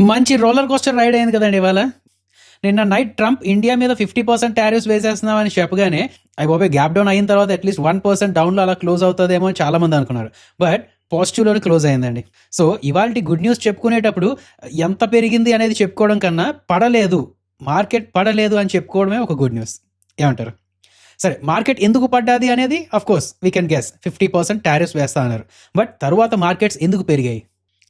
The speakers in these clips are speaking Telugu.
మంచి రోలర్ కోస్టర్ రైడ్ అయింది కదండి ఇవాళ. నిన్న నైట్ ట్రంప్ ఇండియా మీద 50% టారిఫ్స్ వేసేస్తున్నామని చెప్పగానే అవి బాబాయ్ గ్యాప్ డౌన్ అయిన తర్వాత అట్లీస్ట్ 1% డౌన్లో అలా క్లోజ్ అవుతుందేమో అని చాలా మంది అనుకున్నారు. బట్ పాజిటివ్లోనే క్లోజ్ అయిందండి. సో ఇవాళ గుడ్ న్యూస్ చెప్పుకునేటప్పుడు ఎంత పెరిగింది అనేది చెప్పుకోవడం కన్నా పడలేదు, మార్కెట్ పడలేదు అని చెప్పుకోవడమే ఒక గుడ్ న్యూస్. ఏమంటారు? సరే, మార్కెట్ ఎందుకు పడ్డాది అనేది of course we can guess. 50% tariffs వేస్తా అన్నారు. బట్ తర్వాత మార్కెట్స్ ఎందుకు పెరిగాయి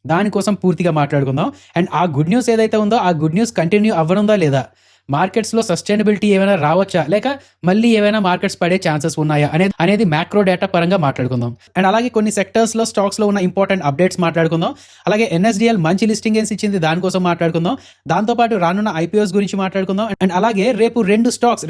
దానికోసం పూర్తిగా మాట్లాడుకుందాం. అండ్ ఆ గుడ్ న్యూస్ ఏదైతే ఉందో ఆ గుడ్ న్యూస్ కంటిన్యూ అవ్వనుందా లేదా, మార్కెట్స్లో సస్టైనబిలిటీ ఏమైనా రావచ్చా, లేక మళ్ళీ ఏమైనా మార్కెట్స్ పడే ఛాన్సెస్ ఉన్నాయా అనేది మ్యాక్రో డేటా పరంగా మాట్లాడుకుందాం. అండ్ అలాగే కొన్ని సెక్టర్స్లో స్టాక్స్లో ఉన్న ఇంపార్టెంట్ అప్డేట్స్ మాట్లాడుకుందాం. అలాగే NSDL మంచి లిస్టింగ్ ఇచ్చింది, దానికోసం మాట్లాడుకుందాం. దాంతోపాటు రానున్న IPOs గురించి మాట్లాడుకుందాం. అండ్ అలాగే రేపు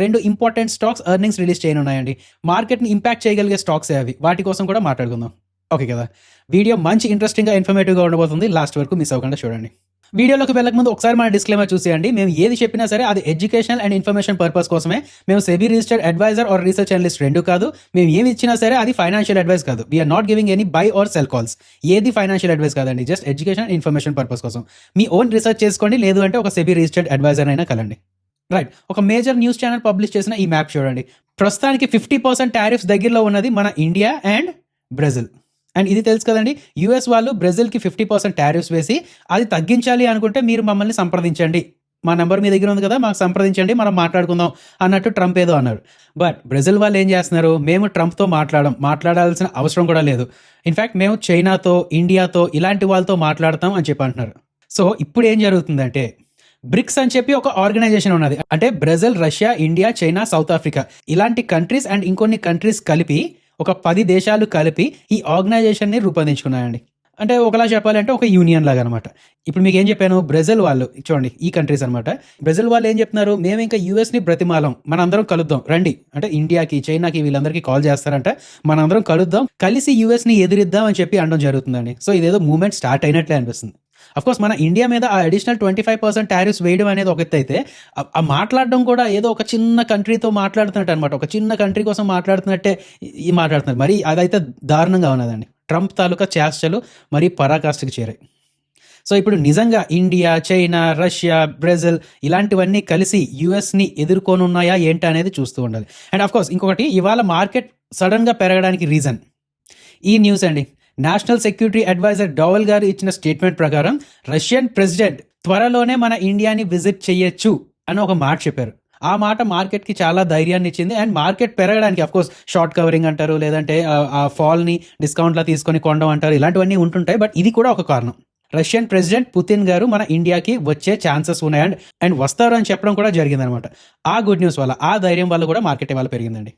రెండు ఇంపార్టెంట్ స్టాక్స్ ఎర్నింగ్స్ రిలీజ్ చేయనున్నాయండి. మార్కెట్ని ఇంపాక్ట్ చేయగలిగే స్టాక్స్ అవి, వాటి కోసం కూడా మాట్లాడుకుందాం. ఓకే కదా, వీడియో మంచి ఇంట్రెస్టింగ్గా ఇన్ఫర్మేటివ్గా ఉండబోతుంది. లాస్ట్ వరకు మిస్ అవ్వకుండా చూడండి. వీడియోలోకి వెళ్ళక ముందు ఒకసారి మన డిస్క్లైమర్ చూసేయండి. మేము ఏది చెప్పినా సరే అది ఎడ్యుకేషనల్ అండ్ ఇన్ఫర్మేషన్ పర్పస్ కోసమే. మేము SEBI registered adviser or research analyst రెండు కాదు. మేము ఏమి ఇచ్చినా సరే అది ఫైనాన్షియల్ అడ్వైస్ కాదు. We're not giving any buy or sell calls. ఏది ఫైనాన్షియల్ అడ్వైస్ కాదండి, just education and information purpose కోసం. మీ ఓన్ రీసెర్చ్ చేసుకోండి, లేదు అంటే ఒక సెబీ రిజిస్టర్డ్ అడ్వైజర్ అయినా కలండి. రైట్, ఒక మేజర్ న్యూస్ ఛానల్ పబ్లిష్ చేసిన ఈ మ్యాప్ చూడండి. ప్రస్తుతానికి 50% టారిఫ్స్ దగ్గరలో ఉన్నది మన ఇండియా అండ్ బ్రెజిల్. అండ్ ఇది తెలుసు కదండి, US వాళ్ళు బ్రెజిల్కి 50% టారిఫ్స్ వేసి అది తగ్గించాలి అనుకుంటే మీరు మమ్మల్ని సంప్రదించండి, మా నెంబర్ మీ దగ్గర ఉంది కదా, మాకు సంప్రదించండి, మనం మాట్లాడుకుందాం అన్నట్టు ట్రంప్ ఏదో అన్నారు. బట్ బ్రెజిల్ వాళ్ళు ఏం చేస్తున్నారు, మేము ట్రంప్తో మాట్లాడాల్సిన అవసరం కూడా లేదు. ఇన్ఫ్యాక్ట్ మేము చైనాతో, ఇండియాతో ఇలాంటి వాళ్ళతో మాట్లాడతాం అని చెప్పి అంటున్నారు. సో ఇప్పుడు ఏం జరుగుతుందంటే, బ్రిక్స్ అని చెప్పి ఒక ఆర్గనైజేషన్ ఉన్నది. అంటే Brazil, Russia, India, China, south Africa ఇలాంటి కంట్రీస్ అండ్ ఇంకొన్ని కంట్రీస్ కలిపి ఒక 10 దేశాలు కలిపి ఈ ఆర్గనైజేషన్ని రూపొందించుకున్నాయండి. అంటే ఒకలా చెప్పాలంటే ఒక యూనియన్ లాగా అనమాట. ఇప్పుడు మీకు ఏం చెప్పాను, బ్రెజిల్ వాళ్ళు చూడండి, ఈ కంట్రీస్ అనమాట. బ్రెజిల్ వాళ్ళు ఏం చెప్తున్నారు, మేము ఇంకా యూఎస్ని బ్రతిమాలం, మనందరం కలుద్దాం రండి అంటే ఇండియాకి, చైనాకి వీళ్ళందరికీ కాల్ చేస్తారంట, మనందరం కలుద్దాం, కలిసి యూఎస్ని ఎదిరిద్దాం అని చెప్పి అనడం జరుగుతుందండి. సో ఇదేదో మూవ్మెంట్ స్టార్ట్ అయినట్లే అనిపిస్తుంది. అఫ్కోర్స్ మన ఇండియా మీద ఆ అడిషనల్ 25% టారిఫ్స్ వేయడం అనేది ఒక ఎత్తు అయితే, ఆ మాట్లాడడం కూడా ఏదో ఒక చిన్న కంట్రీతో మాట్లాడుతున్నట్టు అనమాట. ఒక చిన్న కంట్రీ కోసం మాట్లాడుతున్నట్టే ఈ మాట్లాడుతున్నారు. మరి అదైతే దారుణంగా ఉన్నదండి. ట్రంప్ తాలూకా చేష్టలు మరి పరాకాష్ఠకి చేరాయి. సో ఇప్పుడు నిజంగా ఇండియా, చైనా, రష్యా, బ్రెజిల్ ఇలాంటివన్నీ కలిసి యుఎస్ని ఎదుర్కొనున్నాయా ఏంటి అనేది చూస్తూ ఉండాలి. అండ్ అఫ్కోర్స్ ఇంకొకటి, ఇవాళ మార్కెట్ సడన్గా పెరగడానికి రీజన్ ఈ న్యూస్ అండి. నేషనల్ సెక్యూరిటీ అడ్వైజర్ డోవల్ గారు ఇచ్చిన స్టేట్మెంట్ ప్రకారం రష్యన్ ప్రెసిడెంట్ త్వరలోనే మన ఇండియాని విజిట్ చేయొచ్చు అని ఒక మాట చెప్పారు. ఆ మాట మార్కెట్కి చాలా ధైర్యాన్ని ఇచ్చింది. అండ్ మార్కెట్ పెరగడానికి అఫ్కోర్స్ షార్ట్ కవరింగ్ అంటారు, లేదంటే ఆ ఫాల్ని డిస్కౌంట్లా తీసుకొని కొనడం అంటారు, ఇలాంటివన్నీ ఉంటుంటాయి. బట్ ఇది కూడా ఒక కారణం. రష్యన్ ప్రెసిడెంట్ పుతిన్ గారు మన ఇండియాకి వచ్చే ఛాన్సెస్ ఉన్నాయి అండ్ వస్తారు అని చెప్పడం కూడా జరిగిందనమాట. ఆ గుడ్ న్యూస్ వల్ల, ఆ ధైర్యం వల్ల కూడా మార్కెట్ ఇవాళ పెరిగిందండి.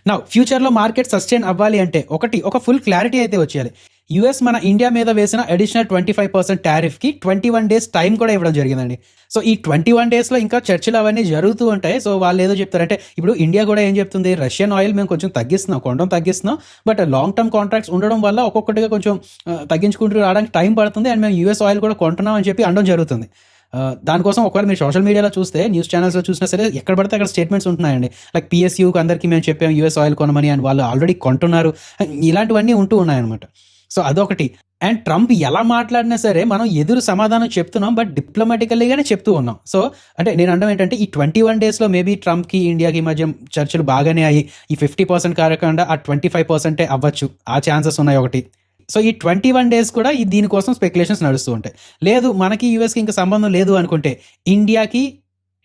నా ఫ్యూచర్లో మార్కెట్ సస్టైన్ అవ్వాలి అంటే ఒక ఫుల్ క్లారిటీ అయితే వచ్చేయాలి. యుఎస్ మన ఇండియా మీద వేసిన అడిషనల్ 25% టారిఫ్కి 21 days టైం కూడా ఇవ్వడం జరిగిందండి. సో ఈ 21 daysలో ఇంకా చర్చలు అవన్నీ జరుగుతూ ఉంటాయి. సో వాళ్ళు ఏదో చెప్తారంటే, ఇప్పుడు ఇండియా కూడా ఏం చెప్తుంది, రష్యన్ ఆయిల్ మేము కొంచెం కొనడం తగ్గిస్తున్నాం, బట్ లాంగ్ టర్మ్ కాంట్రాక్ట్స్ ఉండడం వల్ల ఒక్కొక్కటిగా కొంచెం తగ్గించుకుంటూ రావడానికి టైం పడుతుంది, అండ్ మేము US ఆయిల్ కూడా కొంటున్నాం అని చెప్పి అనడం జరుగుతుంది. దానికోసం ఒకవేళ మీరు సోషల్ మీడియాలో చూస్తే, న్యూస్ ఛానల్స్లో చూసినా సరే ఎక్కడ పడితే అక్కడ స్టేట్మెంట్స్ ఉంటున్నాయండి. లైక్ PSUకి అందరికీ మేము చెప్పాం US ఆయిల్ కొనమని, అండ్ వాళ్ళు ఆల్రెడీ కొంటున్నారు, ఇలాంటివన్నీ ఉంటూ ఉన్నాయన్నమాట. సో అదొకటి. అండ్ ట్రంప్ ఎలా మాట్లాడినా సరే మనం ఎదురు సమాధానం చెప్తున్నాం, బట్ డిప్లొమాటికల్లీగానే చెప్తూ ఉన్నాం. సో అంటే నేను అనడం ఏంటంటే, ఈ 21 daysలో మేబీ ట్రంప్కి ఇండియాకి మధ్య చర్చలు బాగానే అయ్యి ఈ 50% కాకుండా ఆ 25% అవ్వచ్చు, ఆ ఛాన్సెస్ ఉన్నాయి ఒకటి. సో ఈ 21 days కూడా దీనికోసం స్పెక్యులేషన్స్ నడుస్తూ ఉంటాయి. లేదు మనకి యూఎస్కి ఇంకా సంబంధం లేదు అనుకుంటే, ఇండియాకి,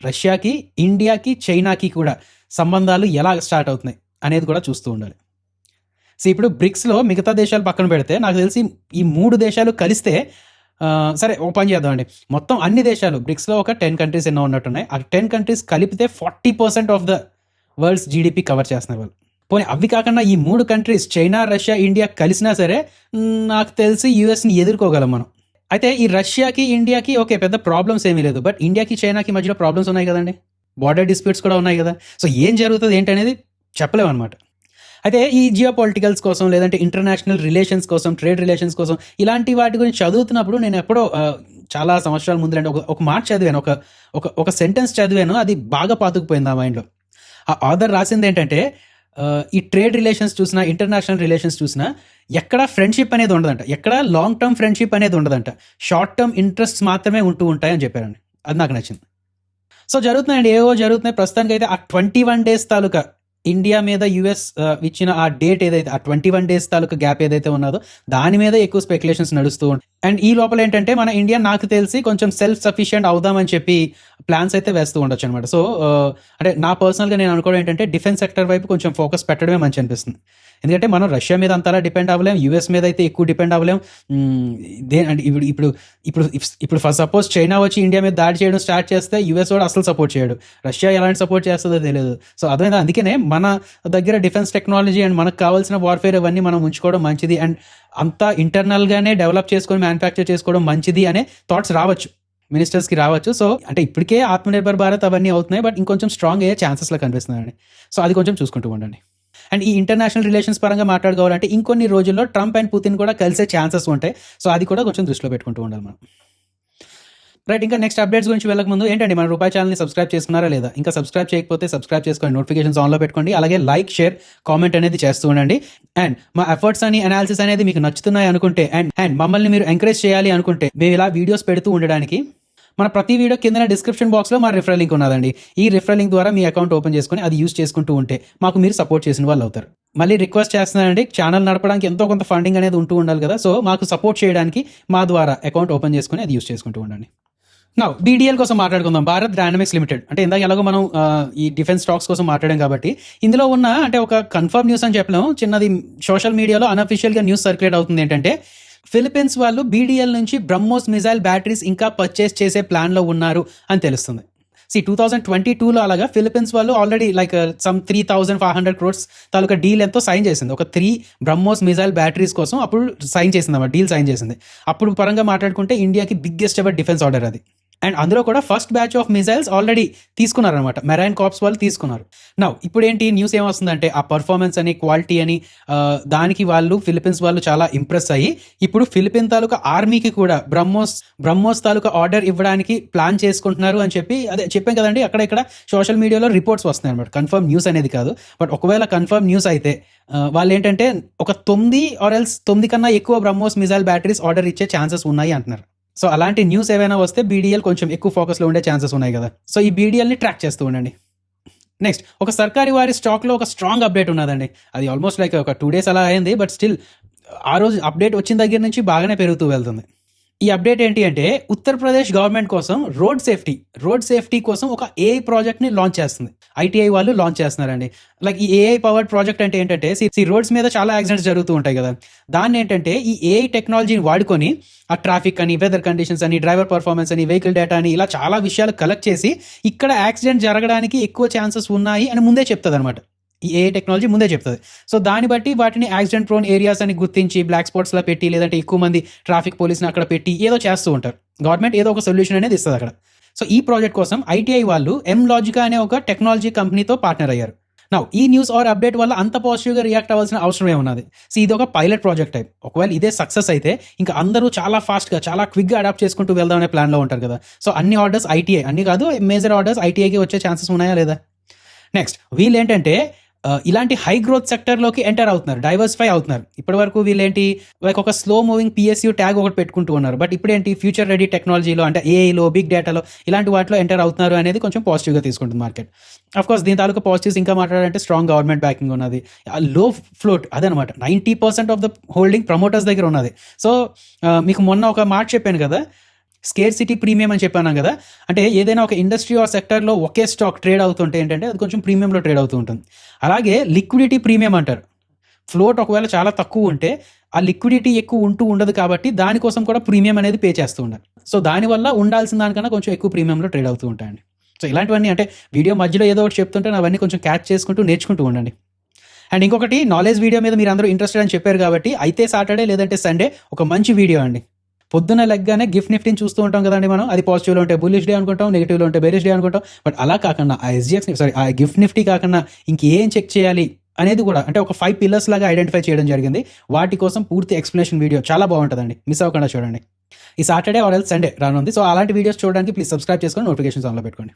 రష్యాకి, ఇండియాకి, చైనాకి కూడా సంబంధాలు ఎలా స్టార్ట్ అవుతున్నాయి అనేది కూడా చూస్తూ ఉండాలి. సో ఇప్పుడు బ్రిక్స్లో మిగతా దేశాలు పక్కన పెడితే, నాకు తెలిసి ఈ 3 దేశాలు కలిస్తే, సరే ఓ పని చేద్దామండి, మొత్తం అన్ని దేశాలు బ్రిక్స్లో ఒక 10 కంట్రీస్ ఎన్నో ఉన్నట్టున్నాయి, ఆ 10 కంట్రీస్ కలిపితే 40% of the world's GDP cover చేస్తున్నారు వాళ్ళు. పోనీ అవి కాకుండా ఈ 3 కంట్రీస్ చైనా, రష్యా, ఇండియా కలిసినా సరే నాకు తెలిసి యూఎస్ని ఎదుర్కోగలం మనం. అయితే ఈ రష్యాకి, ఇండియాకి ఓకే పెద్ద ప్రాబ్లమ్స్ ఏమీ లేదు, బట్ ఇండియాకి, చైనాకి మధ్యలో ప్రాబ్లమ్స్ ఉన్నాయి కదండి, బార్డర్ డిస్ప్యూట్స్ కూడా ఉన్నాయి కదా. సో ఏం జరుగుతుంది ఏంటనేది చెప్పలేము అనమాట. అయితే ఈ జియో పొలిటికల్స్ కోసం, లేదంటే ఇంటర్నేషనల్ రిలేషన్స్ కోసం, ట్రేడ్ రిలేషన్స్ కోసం ఇలాంటి వాటి గురించి చదువుతున్నప్పుడు నేను ఎప్పుడో చాలా సంవత్సరాల ముందు ఒక మాట చదివాను, ఒక సెంటెన్స్ చదివాను, అది బాగా పాతుకుపోయింది ఆ మైండ్లో. ఆ ఆథర్ రాసింది ఏంటంటే, ఈ ట్రేడ్ రిలేషన్స్ చూసినా, ఇంటర్నేషనల్ రిలేషన్స్ చూసినా ఎక్కడ ఫ్రెండ్షిప్ అనేది ఉండదంట, ఎక్కడ లాంగ్ టర్మ్ ఫ్రెండ్షిప్ అనేది ఉండదంట, షార్ట్ టర్మ్ ఇంట్రెస్ట్స్ మాత్రమే ఉంటూ ఉంటాయని చెప్పారండి. అది నాకు నచ్చింది. సో జరుగుతున్నాయండి, ఏవో జరుగుతున్నాయి. ప్రస్తుతానికి అయితే ఆ 21 days తాలూకా ఇండియా మీద యుఎస్ ఇచ్చిన ఆ డేట్ ఏదైతే, ఆ 21 days తాలూకా గ్యాప్ ఏదైతే ఉన్నదో దాని మీద ఎక్కువ స్పెక్యులేషన్స్ నడుస్తూ ఉంటాయి. అండ్ ఈ లోపల ఏంటంటే మన ఇండియా నాకు తెలిసి కొంచెం సెల్ఫ్ సఫిషియెంట్ అవుదామని చెప్పి ప్లాన్స్ అయితే వేస్తూ ఉండొచ్చు అనమాట. సో అంటే నా పర్సనల్గా నేను అనుకోవడం ఏంటంటే డిఫెన్స్ సెక్టర్ వైపు కొంచెం ఫోకస్ పెట్టడమే మంచి అనిపిస్తుంది. ఎందుకంటే మనం రష్యా మీద అంతలా డిపెండ్ అవ్వలేం, యూఎస్ మీద అయితే ఎక్కువ డిపెండ్ అవ్వలేం. అంటే ఇప్పుడు ఇప్పుడు ఇప్పుడు ఇప్పుడు ఫస్ట్ సపోజ్ చైనా వచ్చి ఇండియా మీద దాడి చేయడం స్టార్ట్ చేస్తే యూఎస్ వాడు అసలు సపోర్ట్ చేయడు, రష్యా ఎలాంటి సపోర్ట్ చేస్తుందో తెలియదు. సో అర్థమైందా, అందుకనే మన దగ్గర డిఫెన్స్ టెక్నాలజీ అండ్ మనకు కావాల్సిన వార్ఫేర్ అవన్నీ మనం ఉంచుకోవడం మంచిది, అండ్ అంతా ఇంటర్నల్గానే డెవలప్ చేసుకొని మ్యానుఫ్యాక్చర్ చేసుకోవడం మంచిది అనే థాట్స్ రావచ్చు, మినిస్టర్స్కి రావచ్చు. సో అంటే ఇప్పటికే ఆత్మనిర్భర్ భారత్ అవన్నీ అవుతున్నాయి, బట్ ఇంకొంచెం స్ట్రాంగ్ అయ్యే ఛాన్సెస్లో కనిపిస్తున్నాయండి. సో అది కొంచెం చూసుకుంటూ ఉండండి. అండ్ ఈ ఇంటర్నేషనల్ రిలేషన్స్ పరంగా మాట్లాడుకోవాలంటే ఇంకొన్ని రోజుల్లో ట్రంప్ అండ్ పుతిన్ కూడా కలిసే ఛాన్సెస్ ఉంటాయి. సో అది కూడా కొంచెం దృష్టిలో పెట్టుకుంటూ ఉండాలి మనం. రైట్, ఇంకా నెక్స్ట్ అప్డేట్స్ గురించి వెళ్ళక ముందు ఏంటండి, మన రూపాయి ఛానల్ని సబ్స్క్రైబ్ చేసుకున్నారా లేదా? ఇంకా సబ్స్క్రైబ్ చేయకపోతే సబ్స్క్రైబ్ చేసుకోండి, నోటిఫికేషన్స్ ఆన్లో పెట్టుకోండి, అలాగే లైక్, షేర్, కామెంట్ అనేది చేస్తూ ఉండండి. అండ్ మా ఎఫర్ట్స్ అని అనాలిసిస్ అనేది మీకు నచ్చుతున్నాయి అనుకుంటే అండ్ మమ్మల్ని మీరు ఎంకరేజ్ చేయాలి అనుకుంటే మేము ఇలా వీడియోస్ పెడుతూ ఉండడానికి మన ప్రతి వీడియో కింద డిస్క్రిప్షన్ బాక్స్లో మా రిఫరల్ లింక్ ఉన్నదండి. ఈ రిఫరల్ లింక్ ద్వారా మీ అకౌంట్ ఓపెన్ చేసుకొని అది యూస్ చేసుకుంటూ ఉంటే మాకు మీరు సపోర్ట్ చేసిన వాళ్ళు అవుతారు. మళ్ళీ రిక్వెస్ట్ చేస్తున్నానండి, ఛానల్ నడపడానికి ఎంతో కొంత ఫండింగ్ అనేది ఉంటూ ఉండాలి కదా. సో మాకు సపోర్ట్ చేయడానికి మా ద్వారా అకౌంట్ ఓపెన్ చేసుకొని అది యూస్ చేసుకుంటూ ఉండండి. నా BDL కోసం మాట్లాడుకుందాం. భారత్ డైనమిక్స్ లిమిటెడ్ అంటే ఇందాక ఎలాగో మనం ఈ డిఫెన్స్ స్టాక్స్ కోసం మాట్లాడాం కాబట్టి ఇందులో ఉన్న అంటే ఒక కన్ఫర్మ్ న్యూస్ అని చెప్పలేము, చిన్నది సోషల్ మీడియాలో అన్అఫీషియల్గా న్యూస్ సర్క్యులేట్ అవుతుంది. ఏంటంటే ఫిలిప్పీన్స్ వాళ్ళు BDL నుంచి బ్రహ్మోస్ మిజైల్ బ్యాటరీస్ ఇంకా పర్చేస్ చేసే ప్లాన్లో ఉన్నారు అని తెలుస్తుంది. 2022లో అలాగా ఫిలిప్పీన్స్ వాళ్ళు ఆల్రెడీ లైక్ సమ్ 3,500 crores తాలూకా డీల్ ఎంతో సైన్ చేసింది, ఒక 3 బ్రహ్మోస్ మిజైల్ బ్యాటరీస్ కోసం అప్పుడు సైన్ చేసింది అన్నమాట, డీల్ సైన్ చేసింది. అప్పుడు పరంగా మాట్లాడుకుంటే ఇండియాకి బిగ్గెస్ట్ ఎవర్ డిఫెన్స్ ఆర్డర్ అది. అండ్ అందులో కూడా first batch of missiles already తీసుకున్నారు అనమాట, మెరైన్ కార్ప్స్ వాళ్ళు తీసుకున్నారు. నౌ ఇప్పుడు ఏంటి న్యూస్ ఏమొస్తుందంటే ఆ పర్ఫార్మెన్స్ అని, క్వాలిటీ అని, దానికి వాళ్ళు ఫిలిప్పీన్స్ వాళ్ళు చాలా ఇంప్రెస్ అయ్యి ఇప్పుడు ఫిలిప్పీన్ తాలూకా ఆర్మీకి కూడా బ్రహ్మోస్ తాలూకా ఆర్డర్ ఇవ్వడానికి ప్లాన్ చేసుకుంటున్నారు అని చెప్పి అదే చెప్పాం కదండి. అక్కడ ఇక్కడ సోషల్ మీడియాలో రిపోర్ట్స్ వస్తున్నాయి అనమాట, కన్ఫర్మ్ న్యూస్ అనేది కాదు. బట్ ఒకవేళ కన్ఫర్మ్ న్యూస్ అయితే వాళ్ళు ఏంటంటే ఒక 9 కన్నా ఎక్కువ బ్రహ్మోస్ మిజైల్ బ్యాటరీస్ ఆర్డర్ ఇచ్చే ఛాన్సెస్ ఉన్నాయి అంటున్నారు. సో అలాంటి న్యూస్ ఏవైనా వస్తే BDL కొంచెం ఎక్కువ ఫోకస్లో ఉండే ఛాన్సెస్ ఉన్నాయి కదా. సో ఈ BDLని ట్రాక్ చేస్తూ ఉండండి. నెక్స్ట్ ఒక సర్కారీ వారి స్టాక్లో ఒక స్ట్రాంగ్ అప్డేట్ ఉన్నదండి. అది ఆల్మోస్ట్ లైక్ ఒక 2 days అలా అయింది, బట్ స్టిల్ ఆ రోజు అప్డేట్ వచ్చిన దగ్గర నుంచి బాగానే పెరుగుతూ వెళ్తుంది. ఈ అప్డేట్ ఏంటి అంటే ఉత్తరప్రదేశ్ గవర్నమెంట్ కోసం రోడ్ సేఫ్టీ కోసం ఒక AI ప్రాజెక్ట్ని లాంచ్ చేస్తుంది. ITI వాళ్ళు లాంచ్ చేస్తున్నారండి. లైక్ ఈ AI పవర్డ్ ప్రాజెక్ట్ అంటే ఏంటంటే రోడ్స్ మీద చాలా యాక్సిడెంట్స్ జరుగుతూ ఉంటాయి కదా, దాన్ని ఏంటంటే ఈ AI టెక్నాలజీని వాడుకొని ఆ ట్రాఫిక్ అని, వెదర్ కండిషన్స్ అని, డ్రైవర్ పర్ఫార్మెన్స్ అని, వెహికల్ డేటా అని ఇలా చాలా విషయాలు కలెక్ట్ చేసి ఇక్కడ యాక్సిడెంట్ జరగడానికి ఎక్కువ ఛాన్సెస్ ఉన్నాయి అని ముందే చెప్తుంది అనమాట. ఈ AI టెక్నాలజీ ముందే చెప్తుంది. సో దాన్ని బట్టి వాటిని యాక్సిడెంట్ ప్రోన్ ఏరియాస్ అని గుర్తించి బ్లాక్ స్పాట్స్లో పెట్టి, లేదంటే ఎక్కువ మంది ట్రాఫిక్ పోలీస్ని అక్కడ పెట్టి ఏదో చేస్తూ ఉంటారు. గవర్నమెంట్ ఏదో ఒక సొల్యూషన్ అనేది ఇస్తుంది అక్కడ. సో ఈ ప్రాజెక్ట్ కోసం ITI వాళ్ళు M-Logica అనే ఒక టెక్నాలజీ కంపెనీతో పార్ట్నర్ అయ్యారు. నౌ ఈ న్యూస్ ఆర్ అప్డేట్ వల్ల అంత పాజిటివ్గా రియాక్ట్ అవ్వాల్సిన అవసరం ఏమున్నది? సో ఇది ఒక పైలట్ ప్రాజెక్ట్ టైప్. ఒకవేళ ఇదే సక్సెస్ అయితే ఇంకా అందరూ చాలా ఫాస్ట్గా, చాలా క్విక్గా అడాప్ట్ చేసుకుంటూ వెళ్దాం అనే ప్లాన్లో ఉంటారు కదా. సో అన్ని ఆర్డర్స్ ITI, అన్ని కాదు మేజర్ ఆర్డర్స్ ITIకి వచ్చే ఛాన్సెస్ ఉన్నాయా లేదా? నెక్స్ట్ వీళ్ళు ఏంటంటే ఇలాంటి హై గ్రోత్ సెక్టర్లోకి ఎంటర్ అవుతున్నారు, డైవర్సిఫై అవుతున్నారు. ఇప్పటి వరకు వీళ్ళేంటి లైక్ ఒక స్లో మూవింగ్ PSU ట్యాగ్ ఒకటి పెట్టుకుంటూ ఉన్నారు. బట్ ఇప్పుడేంటి ఫ్యూచర్ రెడీ టెక్నాలజీలో అంటే AIలో, బిగ్ డేటాలో ఇలాంటి వాటిలో ఎంటర్ అవుతున్నారు అనేది కొంచెం పాజిటివ్గా తీసుకుంటుంది మార్కెట్. అఫ్ కోర్స్ దీని తాలూకా పాజిటివ్స్ ఇంకా మాట్లాడాలంటే స్ట్రాంగ్ గవర్నమెంట్ బ్యాకింగ్ ఉన్నది, లో ఫ్లోట్ అదనమాట. 90% ఆఫ్ ద హోల్డింగ్ ప్రమోటర్స్ దగ్గర ఉన్నది. సో మీకు మొన్న ఒక మాట చెప్పాను కదా, స్కేర్సిటీ ప్రీమియం అని చెప్పాను కదా, అంటే ఏదైనా ఒక ఇండస్ట్రీ ఆర్ సెక్టర్లో ఒకే స్టాక్ ట్రేడ్ అవుతుంటే ఏంటంటే అది కొంచెం ప్రీమియంలో ట్రేడ్ అవుతూ ఉంటుంది. అలాగే లిక్విడిటీ ప్రీమియం అంటారు. ఫ్లోట్ ఒకవేళ చాలా తక్కువ ఉంటే ఆ లిక్విడిటీ ఎక్కువ ఉండదు కాబట్టి దానికోసం కూడా ప్రీమియం అనేది పే చేస్తూ ఉండాలి. సో దానివల్ల ఉండాల్సిన దానికన్నా కొంచెం ఎక్కువ ప్రీమియంలో ట్రేడ్ అవుతూ ఉంటాయండి. సో ఇలాంటివన్నీ అంటే వీడియో మధ్యలో ఏదో ఒకటి చెప్తుంటే అవన్నీ కొంచెం క్యాచ్ చేసుకుంటూ నేర్చుకుంటూ ఉండండి. అండ్ ఇంకొకటి, నాలెడ్జ్ వీడియో మీద మీరు అందరూ ఇంట్రెస్టెడ్ అని చెప్పారు కాబట్టి అయితే సాటర్డే లేదంటే సండే ఒక మంచి వీడియో అండి. పొద్దున్న లెగ్గానే గిఫ్ట్ నిఫ్టీని చూస్తూ ఉంటాం కదండి మనం, అది పాజిటివ్లో ఉంటే బుల్లిష్ డే అనుకుంటాం, నెగిటివ్లో ఉంటే బేరిష్ డే అనుకుంటాం. బట్ అలా కాకుండా ఆ గిఫ్ట్ నిఫ్టీ కాకుండా ఇంకేం చెక్ చేయాలి అనేది కూడా అంటే ఒక 5 pillars లాగా ఐడెంటిఫై చేయడం జరిగింది. వాటి కోసం పూర్తి ఎక్స్ప్లెనేషన్ వీడియో చాలా బాగుంటుందండి, మిస్ అవ్వకుండా చూడండి. ఈ సాటర్డే ఆర్ ఎల్స్ సండే రానుంది. సో అలాంటి వీడియోస్ చూడడానికి ప్లీజ్ సబ్స్క్రైబ్ చేసుకొని నోటిఫికేషన్స్ ఆన్లో పెట్టుకోండి.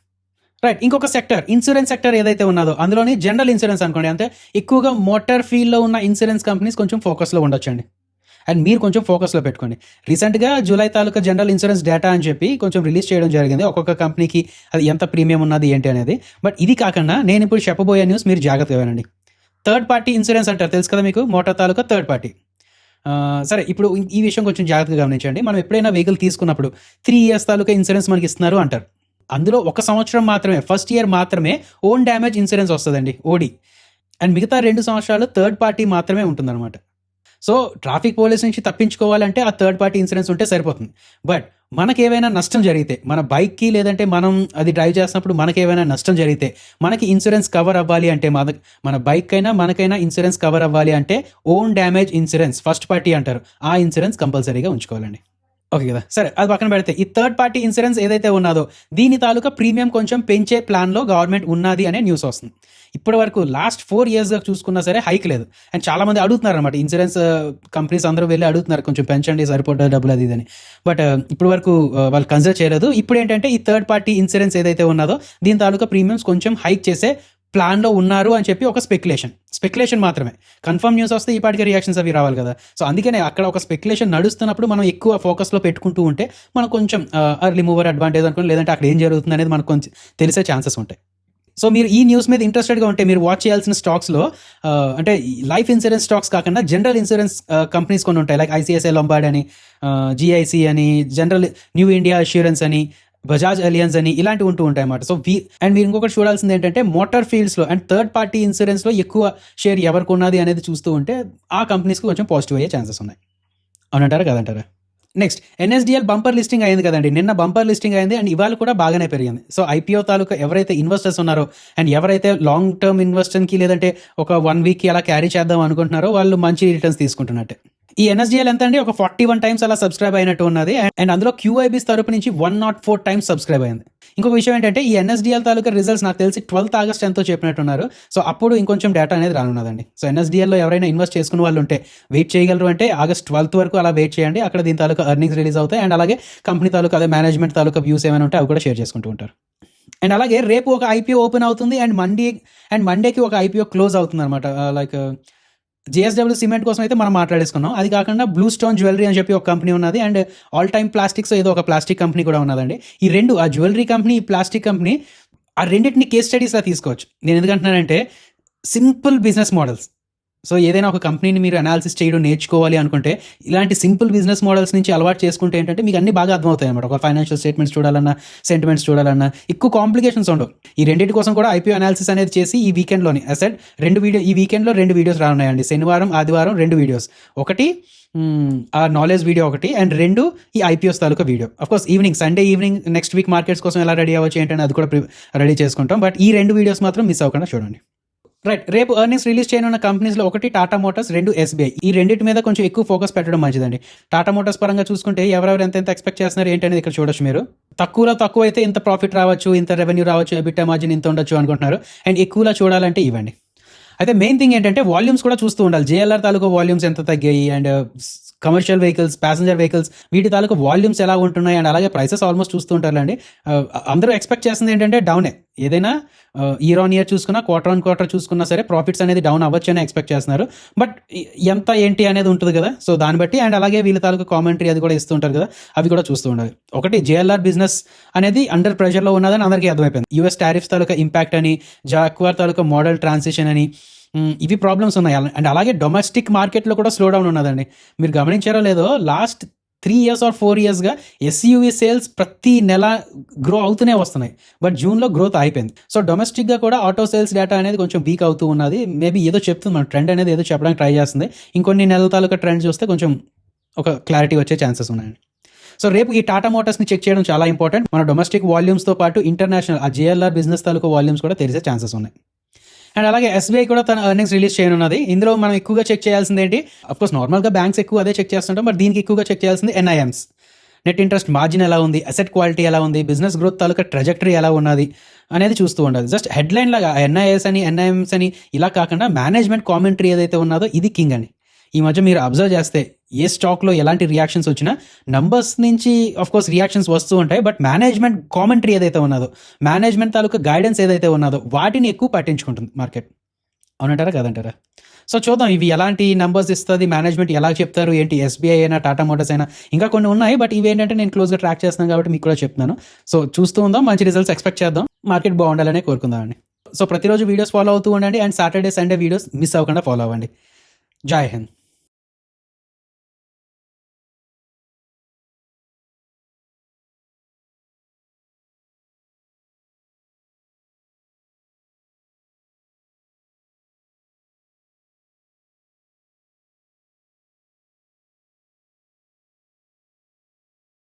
రైట్. ఇంకొక సెక్టర్ ఇన్సూరెన్స్ సెక్టర్ ఏదైతే ఉన్నదో అందులోని జనరల్ ఇన్సూరెన్స్ అనుకోండి. అంటే ఎక్కువగా మోటార్ ఫీల్డ్లో ఉన్న ఇన్సూరెన్స్ కంపెనీస్ కొంచెం ఫోకస్లో ఉండొచ్చండి. అండ్ మీరు కొంచెం ఫోకస్లో పెట్టుకోండి. రీసెంట్గా జూలై తాలూకా జనరల్ ఇన్సూరెన్స్ డేటా అని చెప్పి కొంచెం రిలీజ్ చేయడం జరిగింది, ఒక్కొక్క కంపెనీకి అది ఎంత ప్రీమియం ఉన్నది ఏంటి అనేది. బట్ ఇది కాకుండా నేను ఇప్పుడు చెప్పబోయే న్యూస్ మీరు జాగ్రత్తగా వినండి. థర్డ్ పార్టీ ఇన్సూరెన్స్ అంటారు, తెలుసు కదా మీకు, మోటార్ తాలూకా థర్డ్ పార్టీ. సరే, ఇప్పుడు ఈ విషయం కొంచెం జాగ్రత్తగా గమనించండి. మనం ఎప్పుడైనా వెహికల్ తీసుకున్నప్పుడు 3 years తాలూకా ఇన్సూరెన్స్ మనకి ఇస్తున్నారు అంటారు. అందులో 1 సంవత్సరం మాత్రమే, ఫస్ట్ ఇయర్ మాత్రమే ఓన్ డ్యామేజ్ ఇన్సూరెన్స్ వస్తుందండి, ఓడి. అండ్ మిగతా 2 సంవత్సరాలు థర్డ్ పార్టీ మాత్రమే ఉంటుందన్నమాట. సో ట్రాఫిక్ పోలీస్ నుంచి తప్పించుకోవాలంటే ఆ థర్డ్ పార్టీ ఇన్సూరెన్స్ ఉంటే సరిపోతుంది. బట్ మనకేమైనా నష్టం జరిగితే, మన బైక్కి లేదంటే మనం అది డ్రైవ్ చేసినప్పుడు మనకేమైనా నష్టం జరిగితే, మనకి ఇన్సూరెన్స్ కవర్ అవ్వాలి అంటే, మన బైక్ అయినా మనకైనా ఇన్సూరెన్స్ కవర్ అవ్వాలి అంటే own damage insurance, first party అంటారు, ఆ ఇన్సూరెన్స్ కంపల్సరీగా ఉంచుకోవాలండి. ఓకే కదా, సరే అది పక్కన పెడితే ఈ థర్డ్ పార్టీ ఇన్సూరెన్స్ ఏదైతే ఉన్నదో దీని తాలూకా ప్రీమియం కొంచెం పెంచే ప్లాన్లో గవర్నమెంట్ ఉన్నది అనే న్యూస్ వస్తుంది. ఇప్పటి వరకు లాస్ట్ 4 yearsగా చూసుకున్నా సరే హైక్ లేదు. అండ్ చాలామంది అడుగుతున్నారు అనమాట, ఇన్సూరెన్స్ కంపెనీస్ అందరూ వెళ్ళి అడుగుతున్నారు కొంచెం పెంచండి సరిపోతుంది డబ్బులు అది ఇదని. బట్ ఇప్పటి వరకు వాళ్ళు కన్సిడర్ చేయలేదు. ఇప్పుడు ఏంటంటే ఈ థర్డ్ పార్టీ ఇన్సూరెన్స్ ఏదైతే ఉన్నదో దీని తాలూకా ప్రీమియమ్స్ కొంచెం హైక్ చేసే ప్లాన్లో ఉన్నారు అని చెప్పి ఒక స్పెక్యులేషన్ మాత్రమే. కన్ఫర్మ్ న్యూస్ వస్తే ఈ పాటికి రియాక్షన్స్ అవి రావాలి కదా. సో అందుకనే అక్కడ ఒక స్పెక్యులేషన్ నడుస్తున్నప్పుడు మనం ఎక్కువ ఫోకస్లో పెట్టుకుంటూ ఉంటే మనకు కొంచెం అర్లీ మూవర్ అడ్వాంటేజ్ అనుకోండి, లేదంటే అక్కడ ఏం జరుగుతుంది అనేది మనకు కొంచెం తెలిసే ఛాన్సెస్ ఉంటాయి. సో మీరు ఈ న్యూస్ మీద ఇంట్రెస్టెడ్గా ఉంటే మీరు వాచ్ చేయాల్సిన స్టాక్స్లో అంటే లైఫ్ ఇన్సూరెన్స్ స్టాక్స్ కాకుండా జనరల్ ఇన్సూరెన్స్ కంపెనీస్ కొన్ని ఉంటాయి, లైక్ ఐసిఐసిఐ లొంబార్డ్ అని, జిఐసి అని, జనరల్ న్యూ ఇండియా అష్యూరెన్స్ అని, బజాజ్ అలియన్స్ అని, ఇలాంటివి ఉంటూ ఉంటాయి అన్నమాట. సో అండ్ మీరు ఇంకొకటి చూడాల్సింది ఏంటంటే మోటార్ ఫీల్డ్స్లో అండ్ థర్డ్ పార్టీ ఇన్సూరెన్స్లో ఎక్కువ షేర్ ఎవరికి ఉన్నది అనేది చూస్తూ ఉంటే ఆ కంపెనీస్కి కొంచెం పాజిటివ్ అయ్యే ఛాన్సెస్ ఉన్నాయి. అవునంటారా కదంటారా? నెక్స్ట్ ఎన్ఎస్డిఎల్ బంపర్ లిస్టింగ్ అయింది కదండి, నిన్న బంపర్ లిస్టింగ్ అయింది అండ్ ఇవాళ కూడా బాగానే పెరిగింది. సో ఐపీఓ తాలూకా ఎవరైతే ఇన్వెస్టర్స్ ఉన్నారో అండ్ ఎవరైతే లాంగ్ టర్మ్ ఇన్వెస్టర్కి లేదంటే ఒక 1 weekకి అలా క్యారీ చేద్దాం అనుకుంటున్నారో వాళ్ళు మంచి రిటర్న్స్ తీసుకుంటున్నట్టే. ఈ ఎన్ఎస్డిఎల్ ఎంత అండి, ఒక 41 times అలా సబ్స్క్రైబ్ అయినట్టు ఉన్నది. అండ్ అందులో క్యూఐబీస్ తరపు నుంచి 104 times సబ్స్క్రైబ్ అయింది. ఇంకొక విషయం ఏంటంటే ఈ ఎన్ఎస్డిఎల్ తాలూకా రిజల్ట్స్ నాకు తెలిసి 12th August ఎంతో చెప్పినట్టున్నారు. సో అప్పుడు ఇంకొంచెం డేటా అనేది రానున్నదండి. సో ఎన్ఎస్డిఎల్లో ఎవరైనా ఇన్వెస్ట్ చేసుకున్న వాళ్ళు ఉంటే వెయిట్ చేయగలరు అంటే August 12th వరకు అలా వెయిట్ చేయండి. అక్కడ దీని తాలూకా ఎర్నింగ్స్ రిలీజ్ అవుతాయి అండ్ అలాగే కంపెనీ తాలూకా అదే మేనేజ్మెంట్ తాలూకా వ్యూస్ ఏమైనా ఉంటే అవి కూడా షేర్ చేసుకుంటూ ఉంటారు. అండ్ అలాగే రేపు ఒక ఐపీఓ ఓపెన్ అవుతుంది అండ్ మండేకి ఒక ఐపీఓ క్లోజ్ అవుతుంది అనమాట. లైక్ జేఎస్డబ్ల్యూ సిమెంట్ కోసం అయితే మనం మాట్లాడేసుకున్నాం. అది కాకుండా బ్లూ స్టోన్ జ్యువెలరీ అని చెప్పి ఒక కంపెనీ ఉన్నది అండ్ ఆల్ టైమ్ ప్లాస్టిక్స్ ఏదో ఒక ప్లాస్టిక్ కంపెనీ కూడా ఉన్నదండి. ఈ రెండు, ఆ జ్యువెలరీ కంపెనీ, ఈ ప్లాస్టిక్ కంపెనీ, ఆ రెండింటిని కేస్ స్టడీస్లా తీసుకోవచ్చు. నేను ఎందుకంటున్నానంటే సింపుల్ బిజినెస్ మోడల్స్. సో ఏదైనా ఒక కంపెనీని మీరు అనాలిసిస్ చేయడం నేర్చుకోవాలి అనుకుంటే ఇలాంటి సింపుల్ బిజినెస్ మోడల్స్ నుంచి అలవాటు చేసుకుంటే ఏంటంటే మీకు అన్ని బాగా అర్థమవుతాయి అన్నమాట. ఒక ఫైనాన్షియల్ స్టేట్మెంట్స్ చూడాలన్నా, సెంటిమెంట్స్ చూడాలన్నా ఎక్కువ కాంప్లికేషన్స్ ఉండవు. ఈ రెండింటి కోసం కూడా ఐపీఓ అనాలిసిస్ అనేది చేసి ఈ వీకెండ్లోని అసెట్ ఈ వీకెండ్లో 2 వీడియోస్ రానున్నాయండి. శనివారం, ఆదివారం 2 వీడియోస్. ఒకటి ఆ నాలెడ్జ్ వీడియో ఒకటి అండ్ 2 ఈ ఐపీఓస్ తాలూకా video. Of course Sunday evening next week markets కోసం ఎలా రెడీ అవ్వచ్చు ఏంటని అది కూడా రెడీ చేసుకుంటాం. బట్ ఈ 2 వీడియోస్ మాత్రం మిస్ అవ్వకుండా చూడండి. రైట్, రేపు ఎర్నింగ్స్ రిలీజ్ చేయనున్న కంపెనీస్లో ఒకటి టాటా మోటార్స్, 2 ఎస్బీఐ. ఈ రెండింటి మీద కొంచెం ఎక్కువ ఫోకస్ పెట్టడం మంచిదండి. టాటా మోటార్స్ పరంగా చూసుకుంటే ఎవరెవరు ఎంత ఎక్స్పెక్ట్ చేస్తున్నారు ఏంటి అనేది ఇక్కడ చూడొచ్చు మీరు. తక్కువ అయితే ఇంత ప్రాఫిట్ రావచ్చు, ఇంత రెవెన్యూ రావచ్చు, ఎబిటా మార్జిన్ ఇంత ఉండొచ్చు అనుకుంటున్నారు. అండ్ ఎక్కువలా చూడాలంటే ఇవ్వండి. అయితే మెయిన్ థింగ్ ఏంటంటే వాల్యూమ్స్ కూడా చూస్తూ ఉండాలి. జేఎల్ఆర్ తాలూకా వాల్యూమ్స్ ఎంత తగ్గాయి and commercial vehicles, passenger vehicles వీటి తాలూకా వాల్యూమ్స్ ఎలా ఉంటున్నాయి అండ్ అలాగే ప్రైసెస్ ఆల్మోస్ట్ చూస్తూ ఉంటారులేండి. అందరూ ఎక్స్పెక్ట్ చేస్తుంది ఏంటంటే డౌనే. ఏదైనా ఇయర్ ఆన్ ఇయర్ చూసుకున్నా, క్వార్టర్ ఆన్ క్వార్టర్ చూసుకున్నా సరే ప్రాఫిట్స్ అనేది డౌన్ అవ్వచ్చు అని ఎక్స్పెక్ట్ చేస్తున్నారు. బట్ ఎంత ఏంటి అనేది ఉంటుంది కదా. సో దాన్ని బట్టి అండ్ అలాగే వీళ్ళ తాలూకా కామెంటరీ అది కూడా ఇస్తూ ఉంటారు కదా, అవి కూడా చూస్తూ ఉండాలి. ఒకటి జేఎల్ఆర్ బిజినెస్ అనేది అండర్ ప్రెషర్లో ఉన్నదని అందరికీ అర్థమైపోయింది. యూఎస్ టారిఫ్స్ తాలూకా ఇంపాక్ట్ అని, జాక్వార్ తాలూకా మోడల్ ట్రాన్సిషన్ అని, ఇవి ప్రాబ్లమ్స్ ఉన్నాయి. అండ్ అలాగే డొమెస్టిక్ మార్కెట్లో కూడా స్లో డౌన్ ఉన్నదండి. మీరు గమనించారో లేదో, లాస్ట్ 3 years or 4 yearsగా ఎస్యూవీ సేల్స్ ప్రతి నెల గ్రో అవుతూనే వస్తున్నాయి. బట్ జూన్లో గ్రోత్ అయిపోయింది. సో డొమెస్టిక్గా కూడా ఆటో సేల్స్ డేటా అనేది కొంచెం వీక్ అవుతూ ఉన్నది. మేబీ ఏదో చెప్తుంది, మన ట్రెండ్ అనేది ఏదో చెప్పడానికి ట్రై చేస్తుంది. ఇంకొన్ని నెలల తాలూకా ట్రెండ్ చూస్తే కొంచెం ఒక క్లారిటీ వచ్చే ఛాన్సెస్ ఉన్నాయండి. సో రేపు ఈ టాటా మోటార్స్ని చెక్ చేయడం చాలా ఇంపార్టెంట్. మన డొమెస్టిక్ వాల్యూమ్స్తో పాటు ఇంటర్నేషనల్ ఆ జేఎల్ఆర్ బిజినెస్ తాలూకా వాల్యూమ్స్ కూడా తెలిసే ఛాన్సెస్ ఉన్నాయి. అండ్ అలాగే ఎస్బీఐ కూడా తన ఎర్నింగ్స్ రిలీజ్ చేయనున్నది. ఇందులో మనం ఎక్కువగా చెక్ చేయాల్సింది ఏంటి, అఫ్కోర్స్ నార్మల్గా బ్యాంక్స్ ఎక్కువ అదే చెక్ చేస్తుంటాం, బట్ దీనికి ఎక్కువగా చెక్ చేయాల్సింది ఎన్ఐఎమ్స్. నెట్ ఇంట్రెస్ట్ మార్జిన్ ఎలా ఉంది, అసెట్ క్వాలిటీ ఎలా ఉంది, బిజినెస్ గ్రోత్ తాలూకా ట్రెజెక్టరీ ఎలా ఉన్నది అనేది చూస్తూ ఉండాలి. జస్ట్ హెడ్లైన్ లాగా ఎన్ఐఎస్ అని, ఎన్ఐఎమ్స్ అని ఇలా కాకుండా మేనేజ్మెంట్ కామెంటరీ ఏదైతే ఉన్నదో ఇది కింగ్ అని. ఈ మధ్య మీరు అబ్జర్వ్ చేస్తే ఏ స్టాక్లో ఎలాంటి రియాక్షన్స్ వచ్చినా నంబర్స్ నుంచి ఆఫ్ కోర్స్ రియాక్షన్స్ వస్తూ ఉంటాయి, బట్ మేనేజ్మెంట్ కామెంటరీ ఏదైతే ఉన్నదో, మేనేజ్మెంట్ తాలూకా గైడెన్స్ ఏదైతే ఉన్నదో వాటిని ఎక్కువ పట్టించుకుంటుంది మార్కెట్. అవునంటారా కదంటారా? సో చూద్దాం ఇవి ఎలాంటి నంబర్స్ ఇస్తుంది, మేనేజ్మెంట్ ఎలా చెప్తారు ఏంటి, ఎస్బీఐ అయినా టాటా మోటార్స్ అయినా, ఇంకా కొన్ని ఉన్నాయి, బట్ ఇవి ఏంటంటే నేను క్లోజ్గా ట్రాక్ చేస్తున్నాను కాబట్టి మీకు కూడా చెప్తున్నాను. సో చూస్తూ ఉందాం, మంచి రిజల్ట్స్ ఎక్స్పెక్ట్ చేద్దాం, మార్కెట్ బాగుండాలనే కోరుకుందామండి. సో ప్రతిరోజు వీడియోస్ ఫాలో అవుతూ ఉండండి, and Saturday Sunday videos miss అవ్వకుండా ఫాలో అవ్వండి. జై హింద్.